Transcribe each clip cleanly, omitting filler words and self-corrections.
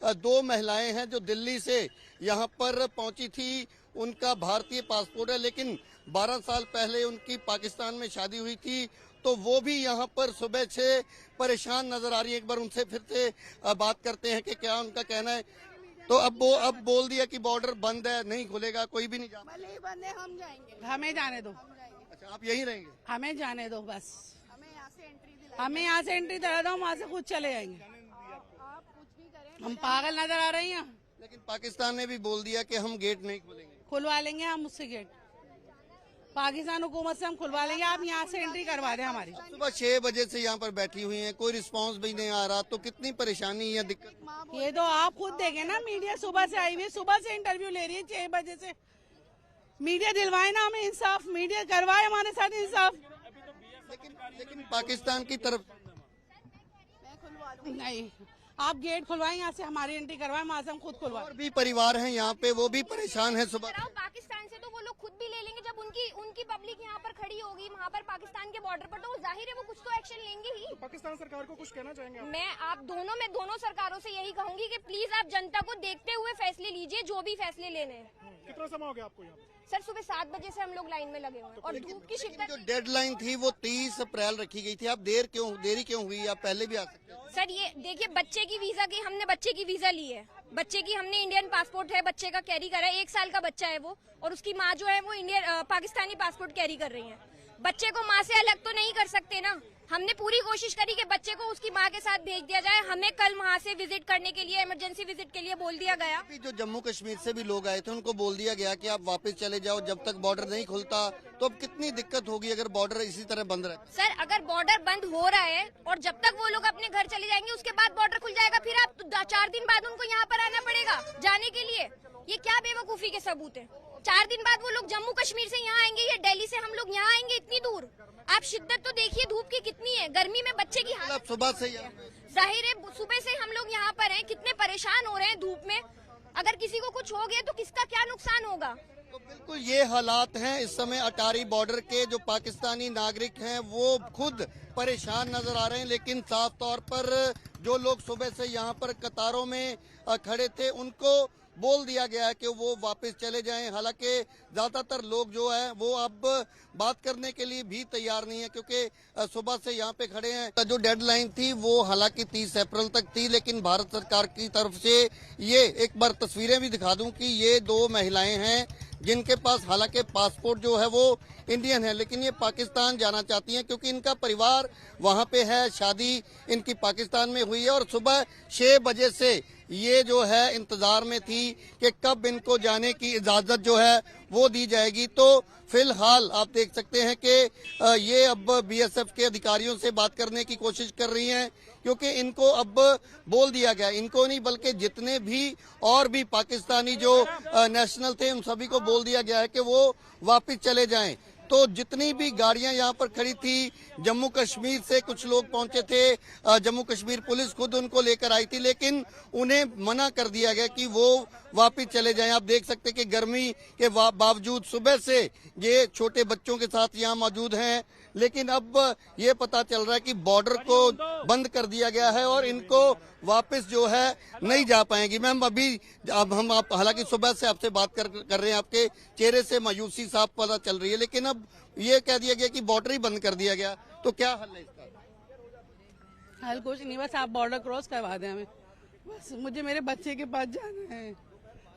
दो महिलाएं हैं जो दिल्ली से यहाँ पर पहुंची थी। उनका भारतीय पासपोर्ट है, लेकिन 12 साल पहले उनकी पाकिस्तान में शादी हुई थी, तो वो भी यहाँ पर सुबह से परेशान नजर आ रही है। एक बार उनसे फिर से बात करते हैं कि क्या उनका कहना है। तो अब बोल दिया कि बॉर्डर बंद है, नहीं खुलेगा, कोई भी नहीं जा। भले ही बंद है, हम जाएंगे, हमें जाने दो। अच्छा, आप यहीं रहेंगे? हमें जाने दो बस, हमें यहाँ से एंट्री दिला। हमें यहाँ से एंट्री दिला दो, वहाँ से खुद चले जाएंगे। आप कुछ भी करें, हम पागल नजर आ रही हैं। लेकिन पाकिस्तान ने भी बोल दिया कि हम गेट नहीं खोलेंगे। खुलवा लेंगे हम उससे गेट, पाकिस्तान हुकूमत से हम खुलवा लेंगे। आप यहाँ से एंट्री करवा दें हमारी। सुबह 6 बजे से यहाँ पर बैठी हुई हैं, कोई रिस्पांस भी नहीं आ रहा, तो कितनी परेशानी या दिक्कत। ये तो आप खुद देखें ना, मीडिया सुबह से आई हुई है, सुबह से इंटरव्यू ले रही है 6 बजे से। मीडिया दिलवाए ना हमें इंसाफ, मीडिया करवाए हमारे साथ इंसाफ। लेकिन पाकिस्तान की तरफ मैं खुलवा दूँ। नहीं, आप गेट खुलवाएं, यहाँ से हमारी एंट्री करवाएं, वहाँ से हम खुद खुलवाएं। और भी परिवार हैं यहाँ पे, वो भी परेशान है। सुबह पाकिस्तान से तो वो लोग खुद भी ले लेंगे, जब उनकी पब्लिक यहाँ पर खड़ी होगी वहाँ पर पाकिस्तान के बॉर्डर पर, तो जाहिर है वो कुछ तो एक्शन लेंगे ही। तो पाकिस्तान सरकार को कुछ कहना चाहेंगे आप? मैं दोनों सरकारों से यही कहूंगी कि प्लीज आप जनता को देखते हुए फैसले लीजिए, जो भी फैसले लेने हैं। कितना समय हो गया आपको यहाँ पे? सर, सुबह 7 बजे से हम लोग लाइन में लगे हुए हैं और धूप की शिद्दत। जो डेडलाइन थी वो 30 अप्रैल रखी गई थी, आप देरी क्यों हुई? आप पहले भी आ सकते थे। सर, ये देखिए, बच्चे की वीजा की हमने बच्चे की वीजा ली है, बच्चे की हमने इंडियन पासपोर्ट है, बच्चे का कैरी करा है, 1 साल का बच्चा है वो, और उसकी माँ जो है वो पाकिस्तानी पासपोर्ट कैरी कर रही है। बच्चे को माँ से अलग तो नहीं कर सकते ना। हमने पूरी कोशिश करी कि बच्चे को उसकी माँ के साथ भेज दिया जाए। हमें कल वहाँ से विजिट करने के लिए, इमरजेंसी विजिट के लिए बोल दिया गया। जो जम्मू कश्मीर से भी लोग आए थे उनको बोल दिया गया कि आप वापस चले जाओ, जब तक बॉर्डर नहीं खुलता। तो अब कितनी दिक्कत होगी अगर बॉर्डर इसी तरह बंद रहे? सर, अगर बॉर्डर बंद हो रहा है और जब तक वो लोग अपने घर चले जाएंगे, उसके बाद बॉर्डर खुल जाएगा, फिर आप 4 दिन बाद उनको यहाँ पर आना पड़ेगा जाने के लिए। ये क्या बेवकूफी के सबूत है? 4 दिन बाद वो लोग जम्मू कश्मीर से यहाँ आएंगे या दिल्ली से हम लोग यहाँ आएंगे इतनी दूर। आप शिद्दत तो देखिए धूप की कितनी है, गर्मी में बच्चे की हालत। सुबह से जाहिर है सुबह से हम लोग यहाँ पर हैं, कितने परेशान हो रहे हैं धूप में। अगर किसी को कुछ हो गया तो किसका क्या नुकसान होगा? तो बिल्कुल ये हालात हैं इस समय अटारी बॉर्डर के। जो पाकिस्तानी नागरिक हैं वो खुद परेशान नजर आ रहे हैं, लेकिन साफ तौर पर जो लोग सुबह से यहाँ पर कतारों में खड़े थे उनको बोल दिया गया है कि वो वापस चले जाएं। हालांकि ज्यादातर लोग जो है वो अब बात करने के लिए भी तैयार नहीं है, क्योंकि सुबह से यहाँ पे खड़े हैं। जो डेडलाइन थी वो हालांकि 30 अप्रैल तक थी, लेकिन भारत सरकार की तरफ से ये एक बार तस्वीरें भी दिखा दूं कि ये 2 महिलाएं हैं जिनके पास हालांकि पासपोर्ट जो है वो इंडियन है, लेकिन ये पाकिस्तान जाना चाहती हैं क्योंकि इनका परिवार वहाँ पे है, शादी इनकी पाकिस्तान में हुई है। और सुबह 6 बजे से ये जो है इंतजार में थी कि कब इनको जाने की इजाजत जो है वो दी जाएगी। तो फिलहाल आप देख सकते हैं कि ये अब बीएसएफ के अधिकारियों से बात करने की कोशिश कर रही हैं, क्योंकि इनको अब बोल दिया गया, इनको नहीं बल्कि जितने भी और भी पाकिस्तानी जो नेशनल थे उन सभी को बोल दिया गया है कि वो वापस चले जाएं। तो जितनी भी गाड़ियां यहाँ पर खड़ी थी, जम्मू कश्मीर से कुछ लोग पहुंचे थे, जम्मू कश्मीर पुलिस खुद उनको लेकर आई थी, लेकिन उन्हें मना कर दिया गया कि वो वापस चले जाएं। आप देख सकते हैं कि गर्मी के बावजूद सुबह से ये छोटे बच्चों के साथ यहाँ मौजूद हैं, लेकिन अब ये पता चल रहा है कि बॉर्डर को बंद कर दिया गया है और इनको वापस जो है नहीं जा पाएंगी। मैम, अब हम हालांकि सुबह से आपसे बात कर रहे हैं, आपके चेहरे से मायूसी साफ पता चल रही है, लेकिन अब ये कह दिया गया कि बॉर्डर ही बंद कर दिया गया, तो क्या हल है इसका? हल कुछ नहीं, बस आप बॉर्डर क्रॉस करवा दें हमें। बस मुझे मेरे बच्चे के पास जाना है,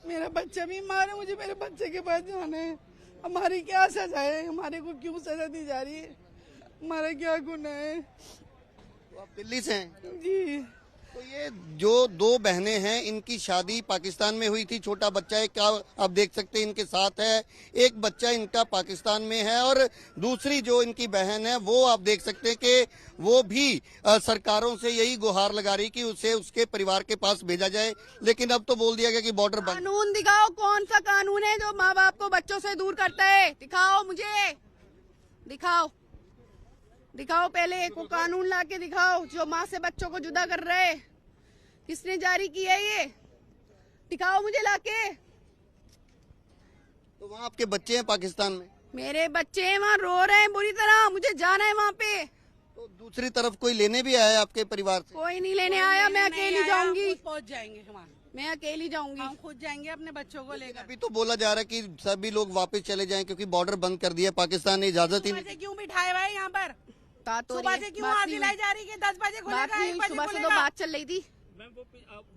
मेरा बच्चा बीमार है, मुझे मेरे बच्चे के पास जाना है। हमारी क्या सजा है? हमारे को क्यों सजा दी जा रही है? हमारा क्या गुनाह है? तो आप दिल्ली से हैं? जी। तो ये जो 2 बहनें हैं इनकी शादी पाकिस्तान में हुई थी, छोटा बच्चा एक आप देख सकते हैं इनके साथ है, एक बच्चा इनका पाकिस्तान में है, और दूसरी जो इनकी बहन है वो आप देख सकते हैं कि वो भी सरकारों से यही गुहार लगा रही कि उसे उसके परिवार के पास भेजा जाए, लेकिन अब तो बोल दिया गया कि बॉर्डर बंद। कानून दिखाओ, कौन सा कानून है जो माँ बाप को बच्चों से दूर करता है? दिखाओ मुझे, दिखाओ पहले एक कानून लाके दिखाओ जो माँ से बच्चों को जुदा कर रहा है। किसने जारी किया ये? दिखाओ मुझे लाके। तो वहाँ आपके बच्चे हैं पाकिस्तान में? मेरे बच्चे हैं वहाँ, रो रहे हैं बुरी तरह, मुझे जाना है वहाँ पे। तो दूसरी तरफ कोई लेने भी आया आपके परिवार से? कोई नहीं लेने आया, मैं अकेली जाऊंगी, पहुंच जाएंगे वहाँ, मैं अकेली जाऊंगी। हम खुद जाएंगे अपने बच्चों को लेकर। अभी तो बोला जा रहा है कि सभी लोग वापस चले जाएं क्योंकि बॉर्डर बंद कर दिया, पाकिस्तान ने इजाजत ही सुबह से क्यों बिठाए हुए हैं यहाँ पर? बात हो सुबह रही से है, क्यों बात आग नहीं दिलाई हुई। जा रही है? 10 बजे बात खुलेगा, नहीं 1 हुई, बजे सुबह से तो खुलेगा। बात चल रही थी। मैम वो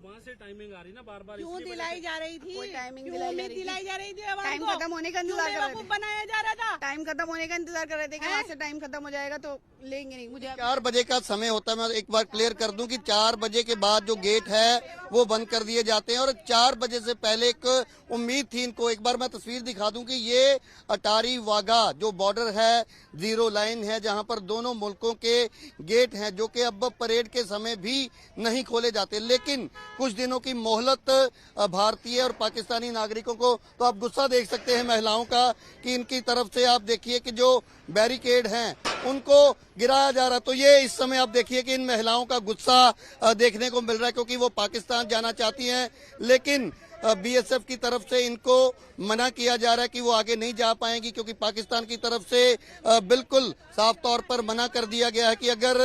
वहाँ से टाइमिंग आ रही ना बार बार, क्यों दिलाई जा रही थी? कोई टाइमिंग क्यों दिलाई जा उम्मीद रही थी? दिलाई जा रही थी? अब टाइम हमको खत्म होने का क्यों इंतजार कर रहे बेवकूफ थे, बनाया जा रहा था? टाइम खत्म होने का इंतजार कर रहे थे कि वहाँ से टाइम खत्म हो जाएगा तो लेंगे नहीं। मुझे 4 बजे का समय होता है। मैं एक बार क्लियर कर दूं कि 4 बजे के बाद जो गेट है वो बंद कर दिए जाते हैं और 4 बजे से पहले एक उम्मीद थी इनको। एक बार मैं तस्वीर दिखा दूं कि ये अटारी वाघा जो बॉर्डर है, जीरो लाइन है, जहां पर दोनों मुल्कों के गेट हैं जो कि अब परेड के समय भी नहीं खोले जाते। लेकिन कुछ दिनों की मोहलत भारतीय और पाकिस्तानी नागरिकों को, तो आप गुस्सा देख सकते हैं महिलाओं का कि इनकी तरफ से आप देखिए कि जो बैरिकेड हैं उनको गिराया जा रहा। तो ये इस समय आप देखिए कि इन महिलाओं का गुस्सा देखने को मिल रहा है क्योंकि वो पाकिस्तान जाना चाहती हैं, लेकिन बीएसएफ की तरफ से इनको मना किया जा रहा है कि वो आगे नहीं जा पाएंगी क्योंकि पाकिस्तान की तरफ से बिल्कुल साफ तौर पर मना कर दिया गया है कि अगर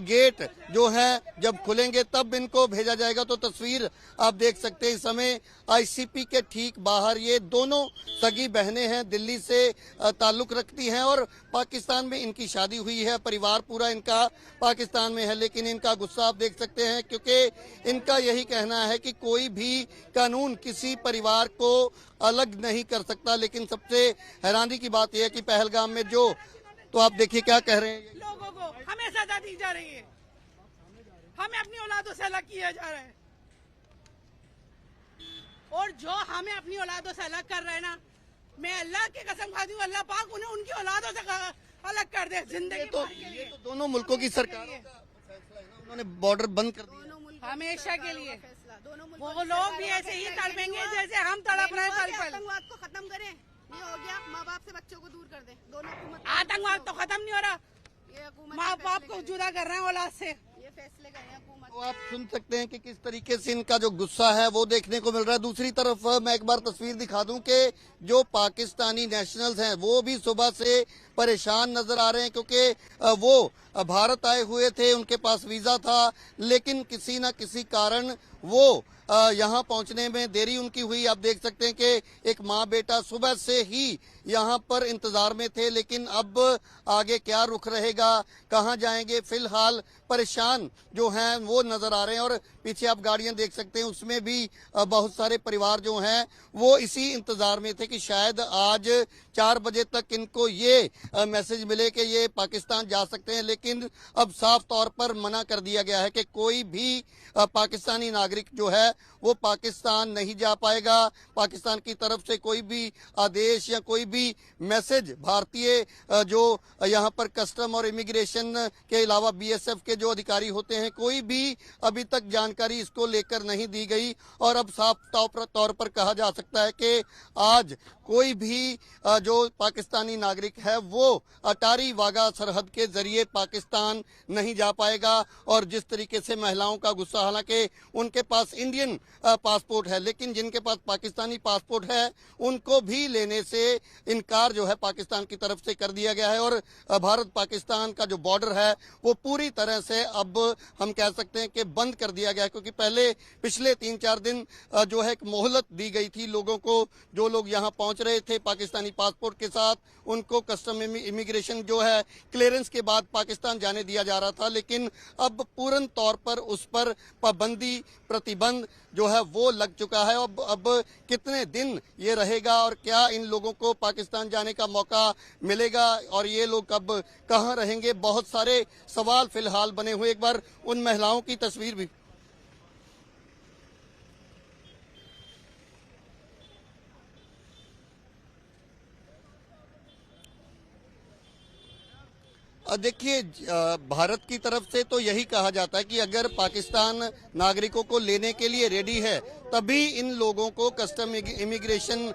गेट जो है जब खुलेंगे तब इनको भेजा जाएगा। तो तस्वीर आप देख सकते हैं इस समय आईसीपी के ठीक बाहर ये दोनों सगी बहनें हैं, दिल्ली से ताल्लुक रखती हैं और पाकिस्तान में इनकी शादी हुई है, परिवार पूरा इनका पाकिस्तान में है, लेकिन इनका गुस्सा आप देख सकते हैं क्योंकि इनका यही कहना है कि कोई भी कानून किसी परिवार को अलग नहीं कर सकता। लेकिन सबसे हैरानी की बात यह है कि पहलगाम में जो, तो आप देखिए क्या कह रहे हैं, लोगों को हमें सजा दी जा रही है, हमें अपनी औलादों से अलग किया जा रहा है और जो हमें अपनी औलादों से अलग कर रहे हैं ना, मैं अल्लाह की कसम खाती हूँ, अल्लाह पाक उन्हें उनकी औलादों से अलग कर दे जिंदगी भर के लिए। तो दोनों मुल्कों की सरकारों का फैसला है ना, उन्होंने बॉर्डर बंद कर दिया। हमेशा के लिए दोनों वो लोग भी ऐसे ही तड़पेंगे जैसे हम तड़प रहे हैं पल पल। आतंकवाद को खत्म करें, ये हो गया, माँ बाप से बच्चों को दूर कर दें। दोनों हुकूमत आतंकवाद तो खत्म नहीं हो रहा, ये हुकूमत माँ बाप को जुदा कर रहे हैं औलाद से। ये फैसले करें हुकूमत। तो आप सुन सकते हैं कि किस तरीके से इनका जो गुस्सा है वो देखने को मिल रहा है। दूसरी तरफ मैं एक बार तस्वीर दिखा दूं कि जो पाकिस्तानी नेशनल्स हैं वो भी सुबह से परेशान नजर आ रहे हैं क्योंकि वो भारत आए हुए थे, उनके पास वीजा था, लेकिन किसी न किसी कारण वो यहाँ पहुंचने में देरी उनकी हुई। आप देख सकते हैं कि एक माँ बेटा सुबह से ही यहाँ पर इंतजार में थे, लेकिन अब आगे क्या रुख रहेगा, कहाँ जाएंगे, फिलहाल परेशान जो हैं वो नजर आ रहे हैं। और पीछे आप गाड़ियां देख सकते हैं, उसमें भी बहुत सारे परिवार जो हैं वो इसी इंतजार में थे कि शायद आज 4 बजे तक इनको ये मैसेज मिले कि ये पाकिस्तान जा सकते हैं, लेकिन अब साफ तौर पर मना कर दिया गया है कि कोई भी पाकिस्तानी नागरिक जो है वो पाकिस्तान नहीं जा पाएगा। पाकिस्तान की तरफ से कोई भी आदेश या कोई भी मैसेज भारतीय जो यहाँ पर कस्टम और इमिग्रेशन के अलावा बीएसएफ के जो अधिकारी होते हैं, कोई भी अभी तक जानकारी इसको लेकर नहीं दी गई। और अब साफ तौर पर कहा जा सकता है कि आज कोई भी जो पाकिस्तानी नागरिक है वो अटारी वाघा सरहद के जरिए पाकिस्तान नहीं जा पाएगा। और जिस तरीके से महिलाओं का गुस्सा, हालांकि उनके पास इंडियन पासपोर्ट है, लेकिन जिनके पास पाकिस्तानी पासपोर्ट है उनको भी लेने से इनकार जो है पाकिस्तान की तरफ से कर दिया गया है। और भारत पाकिस्तान का जो बॉर्डर है वो पूरी तरह से अब हम कह सकते हैं कि बंद कर दिया गया है, क्योंकि पहले पिछले 3-4 दिन जो है एक मोहलत दी गई थी लोगों को, जो लोग यहाँ पहुंच रहे थे पाकिस्तानी पासपोर्ट के साथ, उनको कस्टम इमिग्रेशन जो है क्लियरेंस के बाद पाकिस्तान जाने दिया जा रहा था। लेकिन अब पूर्ण तौर पर उस पर पाबंदी, प्रतिबंध जो है वो लग चुका है। अब कितने दिन ये रहेगा और क्या इन लोगों को पाकिस्तान जाने का मौका मिलेगा और ये लोग अब कहाँ रहेंगे, बहुत सारे सवाल फिलहाल बने हुए। एक बार उन महिलाओं की तस्वीर भी देखिए, भारत की तरफ से तो यही कहा जाता है कि अगर पाकिस्तान नागरिकों को लेने के लिए रेडी है तभी इन लोगों को कस्टम इमिग्रेशन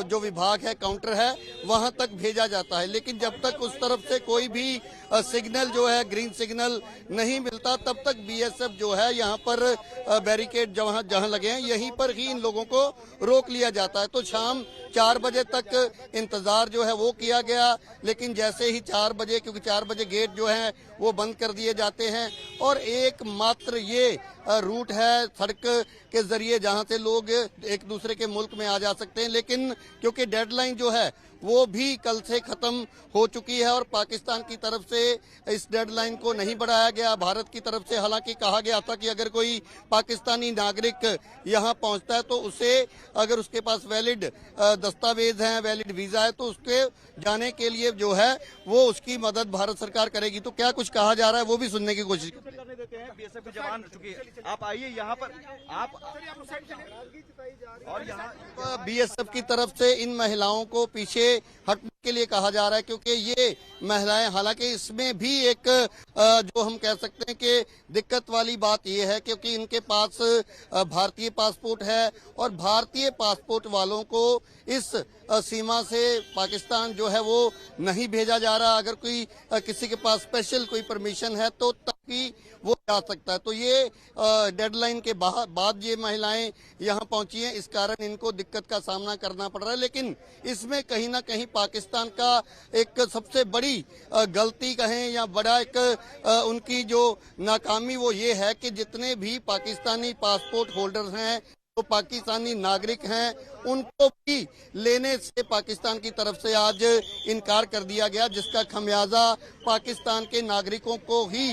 जो विभाग है, काउंटर है, वहां तक भेजा जाता है। लेकिन जब तक उस तरफ से कोई भी सिग्नल जो है, ग्रीन सिग्नल नहीं मिलता, तब तक बीएसएफ जो है यहाँ पर बैरिकेड जहां लगे हैं यहीं पर ही इन लोगों को रोक लिया जाता है। तो शाम 4 बजे तक इंतजार जो है वो किया गया, लेकिन जैसे ही 4 बजे, क्योंकि 4 बजे गेट जो है वो बंद कर दिए जाते हैं और एकमात्र ये रूट है सड़क के जरिए जहां से लोग एक दूसरे के मुल्क में आ जा सकते हैं। लेकिन क्योंकि डेडलाइन जो है वो भी कल से खत्म हो चुकी है और पाकिस्तान की तरफ से इस डेडलाइन को नहीं बढ़ाया गया। भारत की तरफ से हालांकि कहा गया था कि अगर कोई पाकिस्तानी नागरिक यहां पहुंचता है तो उसे अगर उसके पास वैलिड दस्तावेज हैं, वैलिड वीजा है तो उसके जाने के लिए जो है वो उसकी मदद भारत सरकार करेगी। तो क्या कुछ कहा जा रहा है वो भी सुनने की कोशिश करने देते हैं। बीएसएफ के जवान चुके आप आइए यहाँ पर आप और यहाँ बीएसएफ की तरफ से इन महिलाओं को पीछे हटने के लिए कहा जा रहा है क्योंकि ये महिलाएं, हालांकि इसमें भी एक जो हम कह सकते हैं कि दिक्कत वाली बात ये है क्योंकि इनके पास भारतीय पासपोर्ट है और भारतीय पासपोर्ट वालों को इस सीमा से पाकिस्तान जो है वो नहीं भेजा जा रहा। अगर कोई किसी के पास स्पेशल कोई परमिशन है तो तभी वो जा सकता है। तो ये डेडलाइन के बाद ये महिलाएं यहाँ पहुंची हैं, इस कारण इनको दिक्कत का सामना करना पड़ रहा है। लेकिन इसमें कहीं ना कहीं पाकिस्तान का एक सबसे बड़ी गलती कहें या बड़ा एक उनकी जो नाकामी वो ये है कि जितने भी पाकिस्तानी पासपोर्ट होल्डर्स हैं तो पाकिस्तानी नागरिक हैं उनको भी लेने से पाकिस्तान की तरफ से आज इनकार कर दिया गया, जिसका खमियाजा पाकिस्तान के नागरिकों को ही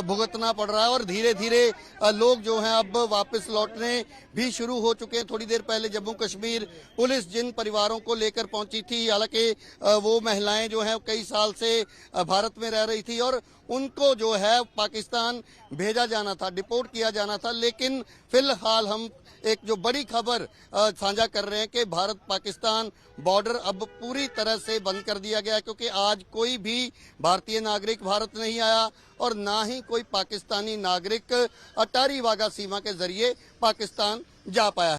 भुगतना पड़ रहा है। और धीरे धीरे लोग जो हैं अब वापस लौटने भी शुरू हो चुके हैं। थोड़ी देर पहले जम्मू कश्मीर पुलिस जिन परिवारों को लेकर पहुंची थी, हालांकि वो महिलाएं जो हैं कई साल से भारत में रह रही थी और उनको जो है पाकिस्तान भेजा जाना था, डिपोर्ट किया जाना था। लेकिन फिलहाल हम एक जो बड़ी खबर साझा कर रहे हैं कि भारत पाकिस्तान बॉर्डर अब पूरी तरह से बंद कर दिया गया क्योंकि आज कोई भी भारतीय नागरिक भारत नहीं आया और ना ही कोई पाकिस्तानी नागरिक अटारी वाघा सीमा के जरिए पाकिस्तान जा पाया।